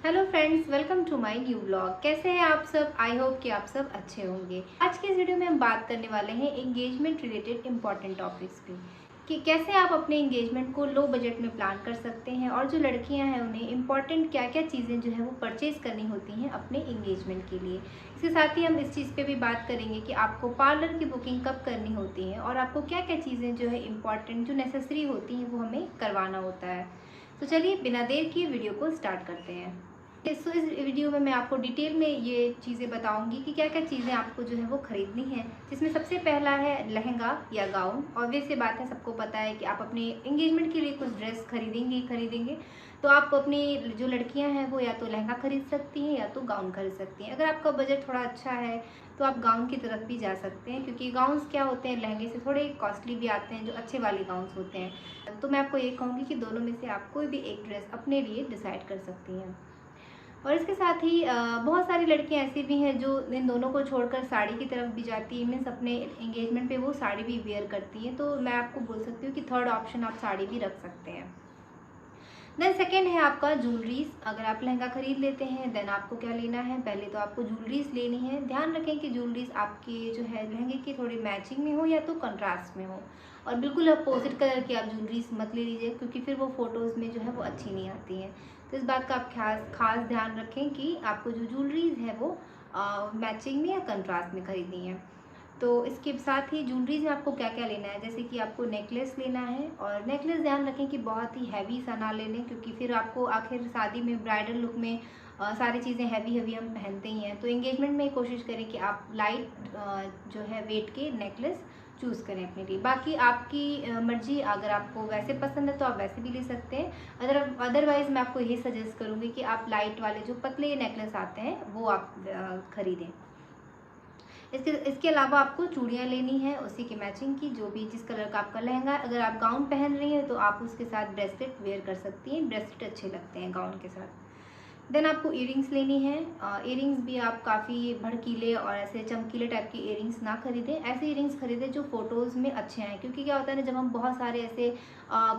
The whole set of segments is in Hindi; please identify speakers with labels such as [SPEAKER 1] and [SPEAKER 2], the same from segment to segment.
[SPEAKER 1] Hello friends, welcome to my new blog. कैसे हैं आप सब? आई होप कि आप सब अच्छे होंगे। आज के इस वीडियो में हम बात करने वाले हैं एंगेजमेंट रिलेटेड इंपॉर्टेंट टॉपिक्स पे कि कैसे आप अपने एंगेजमेंट को लो बजट में प्लान कर सकते हैं और जो लड़कियां हैं उन्हें इंपॉर्टेंट क्या क्या चीज़ें जो है वो परचेज़ करनी होती हैं अपने एंगेजमेंट के लिए। इसके साथ ही हम इस चीज़ पे भी बात करेंगे कि आपको पार्लर की बुकिंग कब करनी होती है और आपको क्या क्या चीज़ें जो है इंपॉर्टेंट जो नेसेसरी होती हैं वो हमें करवाना होता है। तो चलिए बिना देर किए वीडियो को स्टार्ट करते हैं। इस वीडियो में मैं आपको डिटेल में ये चीज़ें बताऊंगी कि क्या क्या चीज़ें आपको जो है वो ख़रीदनी है, जिसमें सबसे पहला है लहंगा या गाउन। ऑब्वियस सी बात है, सबको पता है कि आप अपने एंगेजमेंट के लिए कुछ ड्रेस खरीदेंगे ही खरीदेंगे। तो आप अपनी जो लड़कियां हैं वो या तो लहंगा खरीद सकती हैं या तो गाउन खरीद सकती हैं। अगर आपका बजट थोड़ा अच्छा है तो आप गाउन की तरफ भी जा सकते हैं, क्योंकि गाउन्स क्या होते हैं लहंगे से थोड़े कॉस्टली भी आते हैं, जो अच्छे वाले गाउन्स होते हैं। तो मैं आपको ये कहूँगी कि दोनों में से आप कोई भी एक ड्रेस अपने लिए डिसाइड कर सकती हैं। और इसके साथ ही बहुत सारी लड़कियां ऐसी भी हैं जो इन दोनों को छोड़कर साड़ी की तरफ भी जाती है, मीन्स अपने एंगेजमेंट पे वो साड़ी भी वेयर करती हैं। तो मैं आपको बोल सकती हूँ कि थर्ड ऑप्शन आप साड़ी भी रख सकते हैं। देन सेकेंड है आपका ज्वेलरीज। अगर आप लहंगा खरीद लेते हैं देन आपको क्या लेना है, पहले तो आपको ज्वेलरीज लेनी है। ध्यान रखें कि ज्वेलरीज आपके जो है लहंगे की थोड़ी मैचिंग में हो या तो कंट्रास्ट में हो, और बिल्कुल अपोजिट कलर की आप ज्वेलरीज मत ले लीजिए, क्योंकि फिर वो फोटोज़ में जो है वो अच्छी नहीं आती हैं। तो इस बात का आप खास ध्यान रखें कि आपको जो ज्वेलरीज है वो मैचिंग में या कंट्रास्ट में खरीदनी है। तो इसके साथ ही ज्वेलरीज में आपको क्या क्या लेना है, जैसे कि आपको नेकलेस लेना है। और नेकलेस ध्यान रखें कि बहुत ही हैवी सा ना ले लें, क्योंकि फिर आपको आखिर शादी में ब्राइडल लुक में सारी चीज़ें हैवी हैवी हम पहनते ही हैं। तो एंगेजमेंट में कोशिश करें कि आप लाइट जो है वेट के नेकलेस चूज़ करें अपने लिए। बाकी आपकी मर्जी, अगर आपको वैसे पसंद है तो आप वैसे भी ले सकते हैं। अदरवाइज़ मैं आपको यही सजेस्ट करूँगी कि आप लाइट वाले जो पतले नेकलेस आते हैं वो आप खरीदें। इसके अलावा आपको चूड़ियाँ लेनी है उसी की मैचिंग की, जो भी जिस कलर का आपका लहंगा है। अगर आप गाउन पहन रही हैं तो आप उसके साथ ब्रेसलेट वेयर कर सकती हैं, ब्रेसलेट अच्छे लगते हैं गाउन के साथ। देन आपको इयरिंग्स लेनी है। इयरिंग्स भी आप काफ़ी भड़कीले और ऐसे चमकीले टाइप के इयरिंग्स ना खरीदें, ऐसे इयरिंग्स खरीदें जो फ़ोटोज़ में अच्छे आएँ। क्योंकि क्या होता है ना, जब हम बहुत सारे ऐसे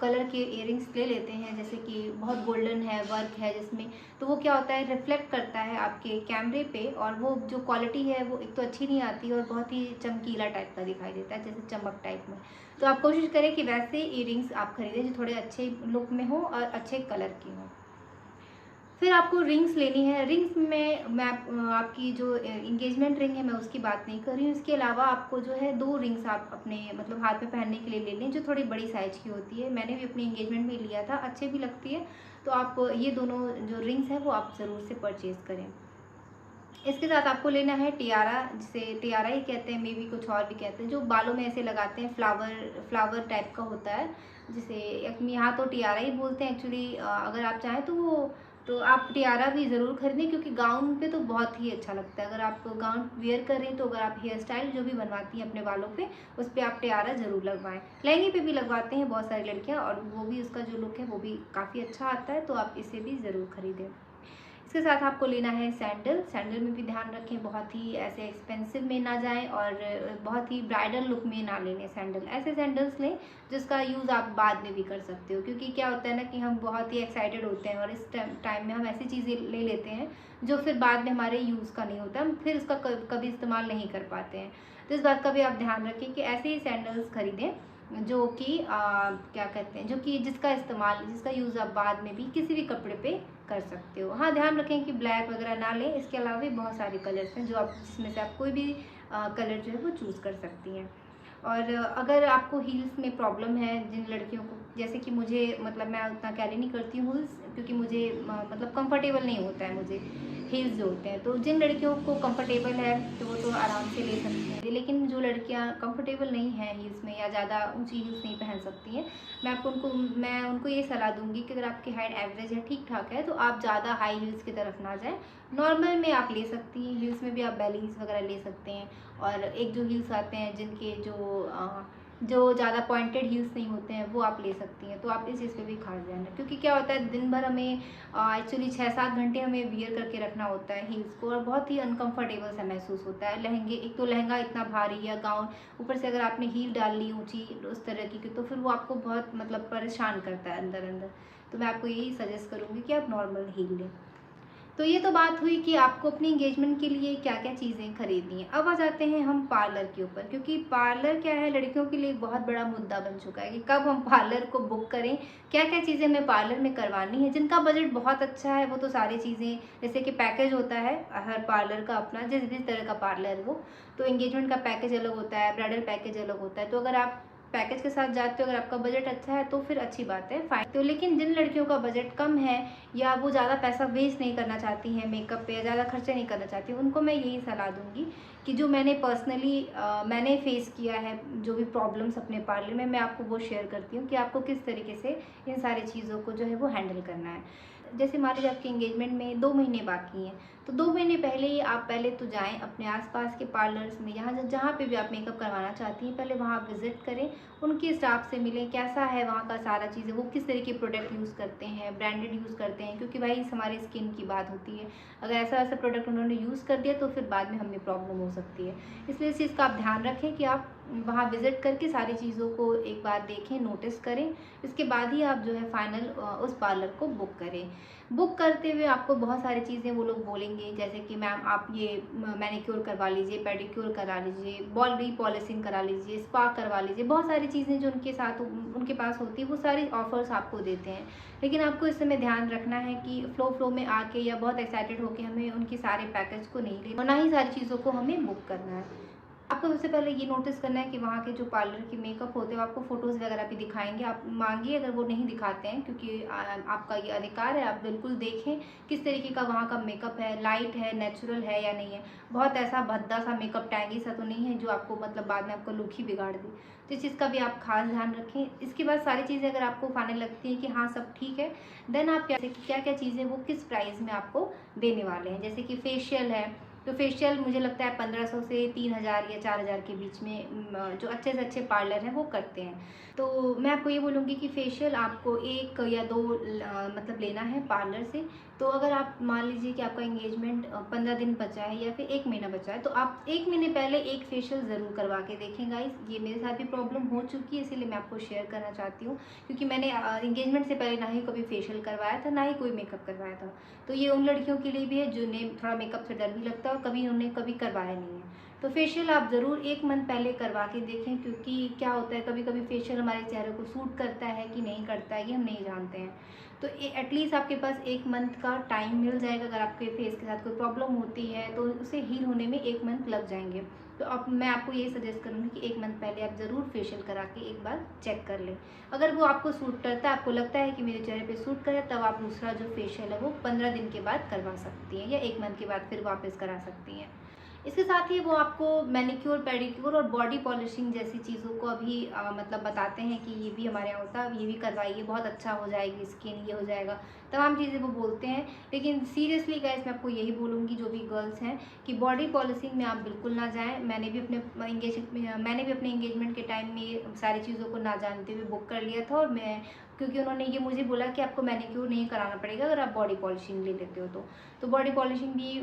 [SPEAKER 1] कलर के इयरिंग्स ले लेते हैं, जैसे कि बहुत गोल्डन है, वर्क है जिसमें, तो वो क्या होता है रिफ्लेक्ट करता है आपके कैमरे पे, और वो जो क्वालिटी है वो एक तो अच्छी नहीं आती और बहुत ही चमकीला टाइप का दिखाई देता है, जैसे चमक टाइप में। तो आप कोशिश करें कि वैसे इयरिंग्स आप खरीदें जो थोड़े अच्छे लुक में हो और अच्छे कलर की हो। फिर आपको रिंग्स लेनी है। रिंग्स में मैं आपकी जो एंगेजमेंट रिंग है मैं उसकी बात नहीं कर रही हूँ। इसके अलावा आपको जो है 2 रिंग्स आप अपने मतलब हाथ में पहनने के लिए ले लें, जो थोड़ी बड़ी साइज़ की होती है। मैंने भी अपनी एंगेजमेंट में लिया था, अच्छी भी लगती है। तो आप ये दोनों जो रिंग्स हैं वो आप ज़रूर से परचेज़ करें। इसके साथ आपको लेना है टियारा, जिसे टियारा ही कहते हैं, मे बी कुछ और भी कहते हैं, जो बालों में ऐसे लगाते हैं, फ्लावर टाइप का होता है, जिसे यहाँ तो टियारा ही बोलते हैं एक्चुअली। अगर आप चाहें तो आप टियारा भी ज़रूर खरीदें, क्योंकि गाउन पे तो बहुत ही अच्छा लगता है। अगर आप गाउन वेयर कर रही हैं तो अगर आप हेयर स्टाइल जो भी बनवाती हैं अपने बालों पे, उस पर आप टियारा ज़रूर लगवाएं। लहंगे पे भी लगवाते हैं बहुत सारी लड़कियां, और वो भी उसका जो लुक है वो भी काफ़ी अच्छा आता है, तो आप इसे भी ज़रूर खरीदें। इसके साथ आपको लेना है सैंडल। सैंडल में भी ध्यान रखें, बहुत ही ऐसे एक्सपेंसिव में ना जाएं और बहुत ही ब्राइडल लुक में ना लेने सैंडल। ऐसे सैंडल्स लें जिसका यूज़ आप बाद में भी कर सकते हो, क्योंकि क्या होता है ना कि हम बहुत ही एक्साइटेड होते हैं और इस टाइम में हम ऐसी चीज़ें ले लेते हैं जो फिर बाद में हमारे यूज़ का नहीं होता, हम फिर उसका कभी इस्तेमाल नहीं कर पाते हैं। तो इस बात का भी आप ध्यान रखें कि ऐसे ही सैंडल्स खरीदें जो कि क्या कहते हैं, जो कि जिसका यूज़ आप बाद में भी किसी भी कपड़े पे कर सकते हो। हाँ, ध्यान रखें कि ब्लैक वगैरह ना लें। इसके अलावा भी बहुत सारे कलर्स हैं जो आप जिसमें से आप कोई भी कलर जो है वो चूज़ कर सकती हैं। और अगर आपको हील्स में प्रॉब्लम है, जिन लड़कियों को, जैसे कि मुझे, मतलब मैं उतना कैरी नहीं करती हूँ हील्स, क्योंकि मुझे मतलब कंफर्टेबल नहीं होता है मुझे हील्स जो होते हैं। तो जिन लड़कियों को कंफर्टेबल है तो वो तो आराम से ले सकती हैं, लेकिन जो लड़कियाँ कंफर्टेबल नहीं हैं हील्स में या ज़्यादा ऊंची हील्स नहीं पहन सकती हैं, मैं उनको ये सलाह दूंगी कि अगर आपकी हाइट एवरेज है, ठीक ठाक है, तो आप ज़्यादा हाई हील्स की तरफ ना जाएं। नॉर्मल में आप ले सकती हैं, हील्स में भी आप बेली हील्स वगैरह ले सकते हैं। और एक जो हील्स आते हैं जिनके जो ज़्यादा पॉइंटेड हील्स नहीं होते हैं वो आप ले सकती हैं। तो आप इस चीज़ पे भी खास ध्यान रखें, क्योंकि क्या होता है दिन भर हमें एक्चुअली 6-7 घंटे हमें वियर करके रखना होता है हील्स को, और बहुत ही अनकंफर्टेबल सा महसूस होता है। एक तो लहंगा इतना भारी या गाउन, ऊपर से अगर आपने हील डाल ली ऊंची उस तरह की, तो फिर वो आपको बहुत मतलब परेशान करता है अंदर अंदर। तो मैं आपको यही सजेस्ट करूँगी कि आप नॉर्मल हील लें। तो ये तो बात हुई कि आपको अपनी एंगेजमेंट के लिए क्या क्या चीज़ें खरीदनी है। अब आ जाते हैं हम पार्लर के ऊपर, क्योंकि पार्लर क्या है, लड़कियों के लिए एक बहुत बड़ा मुद्दा बन चुका है कि कब हम पार्लर को बुक करें, क्या क्या चीज़ें हमें पार्लर में करवानी है। जिनका बजट बहुत अच्छा है वो तो सारी चीज़ें, जैसे कि पैकेज होता है हर पार्लर का अपना, जिस भी तरह का पार्लर है वो, तो एंगेजमेंट का पैकेज अलग होता है, ब्राइडल पैकेज अलग होता है। तो अगर आप पैकेज के साथ जाते हो, अगर आपका बजट अच्छा है तो फिर अच्छी बात है, फाइन। तो लेकिन जिन लड़कियों का बजट कम है या वो ज़्यादा पैसा वेस्ट नहीं करना चाहती हैं मेकअप पे, या ज़्यादा खर्चा नहीं करना चाहती, उनको मैं यही सलाह दूंगी कि जो मैंने पर्सनली मैंने फेस किया है, जो भी प्रॉब्लम्स अपने पार्लर में, मैं आपको वो शेयर करती हूँ कि आपको किस तरीके से इन सारी चीज़ों को जो है वो हैंडल करना है। जैसे मान लीजिए आपके एंगेजमेंट में 2 महीने बाकी हैं, तो 2 महीने पहले ही आप पहले तो जाएँ अपने आसपास के पार्लर्स में, यहाँ जहाँ पे भी आप मेकअप करवाना चाहती हैं, पहले वहाँ विज़िट करें, उनके स्टाफ से मिलें, कैसा है वहाँ का सारा चीज़ें, वो किस तरह के प्रोडक्ट यूज़ करते हैं, ब्रांडेड यूज़ करते हैं, क्योंकि भाई हमारी स्किन की बात होती है। अगर ऐसा ऐसा प्रोडक्ट उन्होंने यूज़ कर दिया तो फिर बाद में हमें प्रॉब्लम हो सकती है। इसलिए इस चीज़ का आप ध्यान रखें कि आप वहाँ विज़िट करके सारी चीज़ों को एक बार देखें, नोटिस करें, इसके बाद ही आप जो है फाइनल उस पार्लर को बुक करें। बुक करते हुए आपको बहुत सारी चीज़ें वो लोग बोलेंगे, जैसे कि मैम आप ये मैनीक्योर करवा लीजिए, पेडिक्योर करा लीजिए, बॉडी पॉलिशिंग करा लीजिए, स्पा करवा लीजिए, बहुत सारी चीज़ें जो उनके साथ उनके पास होती है, वो सारी ऑफर्स आपको देते हैं। लेकिन आपको इस समय ध्यान रखना है कि फ्लो में आके या बहुत एक्साइटेड होकर हमें उनके सारे पैकेज को नहीं लेना और ना ही सारी चीज़ों को हमें बुक करना है। आपको सबसे पहले ये नोटिस करना है कि वहाँ के जो पार्लर के मेकअप होते हैं, आपको फ़ोटोज़ वगैरह भी दिखाएँगे। आप माँगिए अगर वो नहीं दिखाते हैं, क्योंकि आपका ये अधिकार है, आप बिल्कुल देखें किस तरीके का वहाँ का मेकअप है, लाइट है, नेचुरल है या नहीं है। बहुत ऐसा भद्दा-सा मेकअप, टैगी सा तो नहीं है जो आपको मतलब बाद में आपका लुक ही बिगाड़ दे। तो इस चीज़ का भी आप खास ध्यान रखें। इसके बाद सारी चीज़ें अगर आपको फाइनल लगती हैं कि हाँ सब ठीक है, देन आप क्या-क्या चीज़ें वो किस प्राइस में आपको देने वाले हैं। जैसे कि फेशियल है, तो फेशियल मुझे लगता है 1500 से 3000 या 4000 के बीच में जो अच्छे से अच्छे पार्लर हैं वो करते हैं। तो मैं आपको ये बोलूँगी कि फेशियल आपको 1 या 2 मतलब लेना है पार्लर से। तो अगर आप मान लीजिए कि आपका एंगेजमेंट 15 दिन बचा है या फिर 1 महीना बचा है, तो आप 1 महीने पहले एक फेशियल ज़रूर करवा के देखें गाइस। ये मेरे साथ भी प्रॉब्लम हो चुकी है, इसीलिए मैं आपको शेयर करना चाहती हूँ, क्योंकि मैंने एंगेजमेंट से पहले ना ही कभी फेशियल करवाया था, ना ही कोई मेकअप करवाया था। तो ये उन लड़कियों के लिए भी है जिन्हें थोड़ा मेकअप से डर भी लगता है और कभी उन्होंने कभी करवाया नहीं है। तो फेशियल आप ज़रूर 1 मंथ पहले करवा के देखें, क्योंकि क्या होता है कभी-कभी फेशियल हमारे चेहरे को सूट करता है कि नहीं करता है, ये हम नहीं जानते हैं। तो एटलीस्ट आपके पास 1 मंथ का टाइम मिल जाएगा। अगर आपके फेस के साथ कोई प्रॉब्लम होती है तो उसे हील होने में 1 मंथ लग जाएंगे। तो अब मैं आपको यही सजेस्ट करूँगी कि 1 मंथ पहले आप ज़रूर फेशियल करा के एक बार चेक कर लें। अगर वो आपको सूट करता है, आपको लगता है कि मेरे चेहरे पे सूट करे, तब आप दूसरा जो फेशियल है वो 15 दिन के बाद करवा सकती हैं या 1 मंथ के बाद फिर वापस करा सकती हैं। इसके साथ ही वो आपको मैनीक्योर, पेडिक्योर और बॉडी पॉलिशिंग जैसी चीज़ों को अभी मतलब बताते हैं कि ये भी हमारे यहाँ होता है, ये भी करवाइए, बहुत अच्छा हो जाएगी स्किन, ये हो जाएगा, तमाम चीज़ें वो बोलते हैं। लेकिन सीरियसली गाइस मैं आपको यही बोलूँगी, जो भी गर्ल्स हैं, कि बॉडी पॉलिशिंग में आप बिल्कुल ना जाएँ। मैंने भी अपने एंगेजमेंट के टाइम में सारी चीज़ों को ना जानते हुए बुक कर लिया था, और क्योंकि उन्होंने ये मुझे बोला कि आपको मैनीक्योर नहीं कराना पड़ेगा अगर आप बॉडी पॉलिशिंग ले लेते हो तो बॉडी पॉलिशिंग भी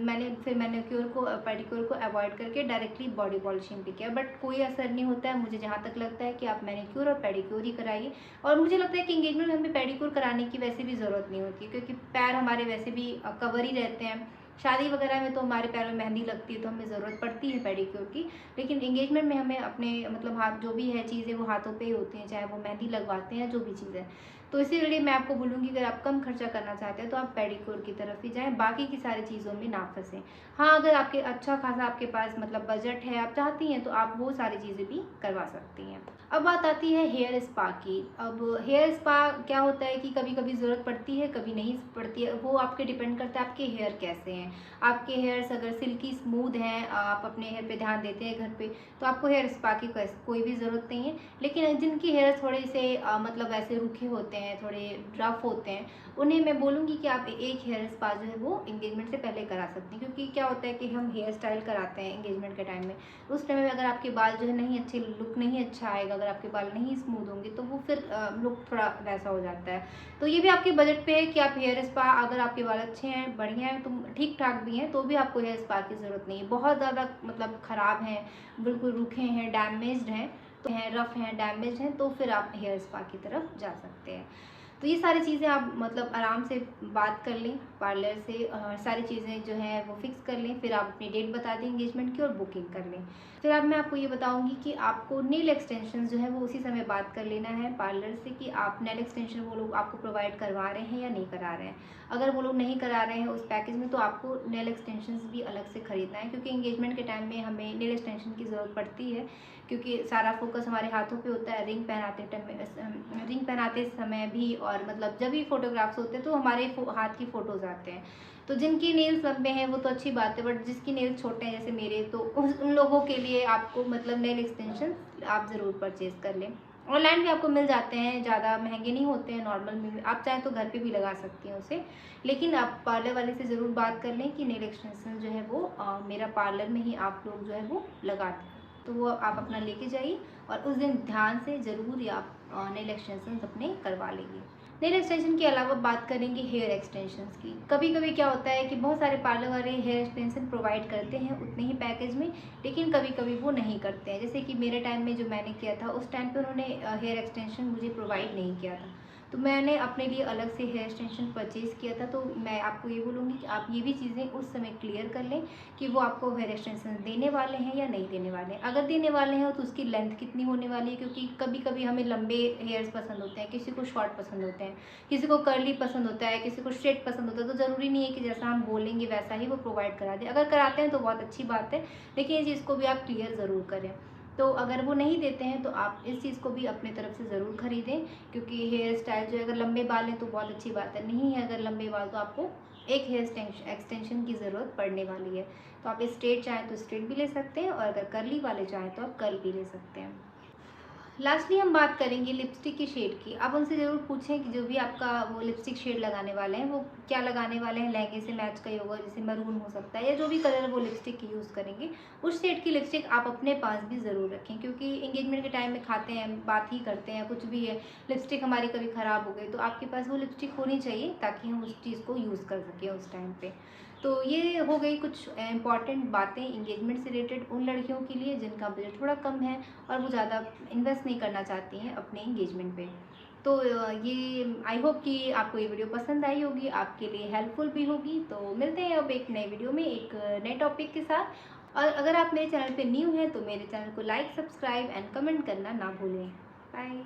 [SPEAKER 1] मैंने फिर मैनीक्योर को पेडिक्योर को अवॉइड करके डायरेक्टली बॉडी पॉलिशिंग पे किया, बट कोई असर नहीं होता है। मुझे जहाँ तक लगता है कि आप मैनीक्योर और पेडिक्योर ही कराइए। और मुझे लगता है कि एंगेजमेंट में हमें पेडिक्योर कराने की वैसे भी ज़रूरत नहीं होती है, क्योंकि पैर हमारे वैसे भी कवर ही रहते हैं। शादी वगैरह में तो हमारे पैरों में मेहंदी लगती है तो हमें ज़रूरत पड़ती है पेडिक्योर की, लेकिन एंगेजमेंट में हमें अपने मतलब हाथ जो भी है चीज़ें वो हाथों पे ही होती हैं, चाहे वो मेहंदी लगवाते हैं जो भी चीज़ है। तो इसीलिए मैं आपको बोलूँगी अगर आप कम खर्चा करना चाहते हैं तो आप पेडिक्योर की तरफ ही जाएँ, बाकी की सारी चीज़ों में ना फँसें। हाँ, अगर आपके अच्छा खासा आपके पास मतलब बजट है, आप चाहती हैं, तो आप वो सारी चीज़ें भी करवा सकती हैं। अब बात आती है हेयर स्पा की। अब हेयर स्पा क्या होता है कि कभी-कभी ज़रूरत पड़ती है, कभी नहीं पड़ती है। वो आपके डिपेंड करता है आपके हेयर कैसे हैं। आपके हेयर्स अगर सिल्की स्मूथ हैं, आप अपने हेयर पे ध्यान देते हैं घर पे, तो आपको हेयर स्पा की कोई भी ज़रूरत नहीं है। लेकिन जिनके हेयर थोड़े से मतलब ऐसे रूखे होते हैं, थोड़े रफ होते हैं, उन्हें मैं बोलूँगी कि आप एक हेयर स्पा जो है वो एंगेजमेंट से पहले करा सकती हैं। क्योंकि क्या होता है कि हम हेयर स्टाइल कराते हैं एंगेजमेंट के टाइम में, उस टाइम में अगर आपके बाल जो है नहीं अच्छे, लुक नहीं अच्छा आएगा, अगर आपके बाल नहीं स्मूथ होंगे तो वो फिर लुक थोड़ा वैसा हो जाता है। तो ये भी आपके बजट पे है कि आप हेयर स्पा, अगर आपके बाल अच्छे हैं, बढ़िया हैं, तो ठीक ठाक भी हैं, तो भी आपको हेयर स्पा की ज़रूरत नहीं है। बहुत ज़्यादा मतलब ख़राब हैं, बिल्कुल रूखे हैं, डैमेज्ड हैं, तो हैं रफ़ हैं, डैमेज हैं, तो फिर आप हेयर स्पा की तरफ जा सकते हैं। तो ये सारी चीज़ें आप मतलब आराम से बात कर लें पार्लर से, सारी चीज़ें जो हैं वो फिक्स कर लें। फिर आप अपनी डेट बता दें एंगेजमेंट की और बुकिंग कर लें। फिर अब मैं आपको ये बताऊंगी कि आपको नेल एक्सटेंशन जो है वो उसी समय बात कर लेना है पार्लर से कि आप नेल एक्सटेंशन वो लोग आपको प्रोवाइड करवा रहे हैं या नहीं करा रहे हैं। अगर वो लोग नहीं करा रहे हैं उस पैकेज में तो आपको नेल एक्सटेंशन भी अलग से ख़रीदना है, क्योंकि एंगेजमेंट के टाइम में हमें नेल एक्सटेंशन की ज़रूरत पड़ती है, क्योंकि सारा फोकस हमारे हाथों पे होता है रिंग पहनाते समय भी, और मतलब जब भी फोटोग्राफ्स होते हैं तो हमारे हाथ की फ़ोटोज़ आते हैं। तो जिनकी नेल्स लंबे हैं वो तो अच्छी बात है, बट जिसकी नेल्स छोटे हैं जैसे मेरे, तो उन लोगों के लिए आपको मतलब नेल एक्सटेंशन आप ज़रूर परचेज़ कर लें। ऑनलाइन भी आपको मिल जाते हैं, ज़्यादा महंगे नहीं होते हैं, नॉर्मल में भी आप चाहें तो घर पे भी लगा सकती हैं उसे। लेकिन आप पार्लर वाले से ज़रूर बात कर लें कि नेल एक्सटेंशन जो है वो मेरा पार्लर में ही आप लोग जो है वो लगाते हैं, तो वो आप अपना लेके जाइए और उस दिन ध्यान से ज़रूर या आप नेल एक्सटेंशन अपने करवा लेंगे। नेल एक्सटेंशन के अलावा बात करेंगे हेयर एक्सटेंशंस की। कभी कभी क्या होता है कि बहुत सारे पार्लर वाले हेयर एक्सटेंशन प्रोवाइड करते हैं उतने ही पैकेज में, लेकिन कभी कभी वो नहीं करते हैं। जैसे कि मेरे टाइम में जो मैंने किया था उस टाइम पे उन्होंने हेयर एक्सटेंशन मुझे प्रोवाइड नहीं किया था, तो मैंने अपने लिए अलग से हेयर एक्सटेंशन परचेज़ किया था। तो मैं आपको ये बोलूँगी कि आप ये भी चीज़ें उस समय क्लियर कर लें कि वो आपको हेयर एक्सटेंशन देने वाले हैं या नहीं देने वाले हैं। अगर देने वाले हैं तो उसकी लेंथ कितनी होने वाली है, क्योंकि कभी कभी हमें लंबे हेयर्स पसंद होते हैं, किसी को शॉर्ट पसंद होते हैं, किसी को कर्ली पसंद होता है, किसी को स्ट्रेट पसंद होता है। तो ज़रूरी नहीं है कि जैसा हम बोलेंगे वैसा ही वो प्रोवाइड करा दें। अगर कराते हैं तो बहुत अच्छी बात है, लेकिन इस चीज़ को भी आप क्लियर ज़रूर करें। तो अगर वो नहीं देते हैं तो आप इस चीज़ को भी अपने तरफ से ज़रूर खरीदें, क्योंकि हेयर स्टाइल जो है अगर लंबे बाल हैं तो बहुत अच्छी बात है, नहीं है अगर लंबे बाल तो आपको एक हेयर एक्सटेंशन की ज़रूरत पड़ने वाली है। तो आप स्ट्रेट चाहें तो स्ट्रेट भी ले सकते हैं, और अगर कर्ली वाले चाहें तो आप कर्ल भी ले सकते हैं। लास्टली हम बात करेंगे लिपस्टिक की शेड की। आप उनसे ज़रूर पूछें कि जो भी आपका वो लिपस्टिक शेड लगाने वाले हैं वो क्या लगाने वाले हैं, लहंगे से मैच का ही होगा, जैसे मरून हो सकता है या जो भी कलर वो लिपस्टिक की यूज़ करेंगे उस शेड की लिपस्टिक आप अपने पास भी ज़रूर रखें, क्योंकि एंगेजमेंट के टाइम में खाते हैं, बात ही करते हैं, कुछ भी है, लिपस्टिक हमारी कभी ख़राब हो गई तो आपके पास वो लिपस्टिक होनी चाहिए ताकि हम उस चीज़ को यूज़ कर सकें उस टाइम पर। तो ये हो गई कुछ इंपॉर्टेंट बातें एंगेजमेंट से रिलेटेड उन लड़कियों के लिए जिनका बजट थोड़ा कम है और वो ज़्यादा इन्वेस्ट नहीं करना चाहती हैं अपने एंगेजमेंट पे। तो ये आई होप कि आपको ये वीडियो पसंद आई होगी, आपके लिए हेल्पफुल भी होगी। तो मिलते हैं अब एक नए वीडियो में एक नए टॉपिक के साथ। और अगर आप मेरे चैनल पे न्यू हैं तो मेरे चैनल को लाइक, सब्सक्राइब एंड कमेंट करना ना भूलें। बाय।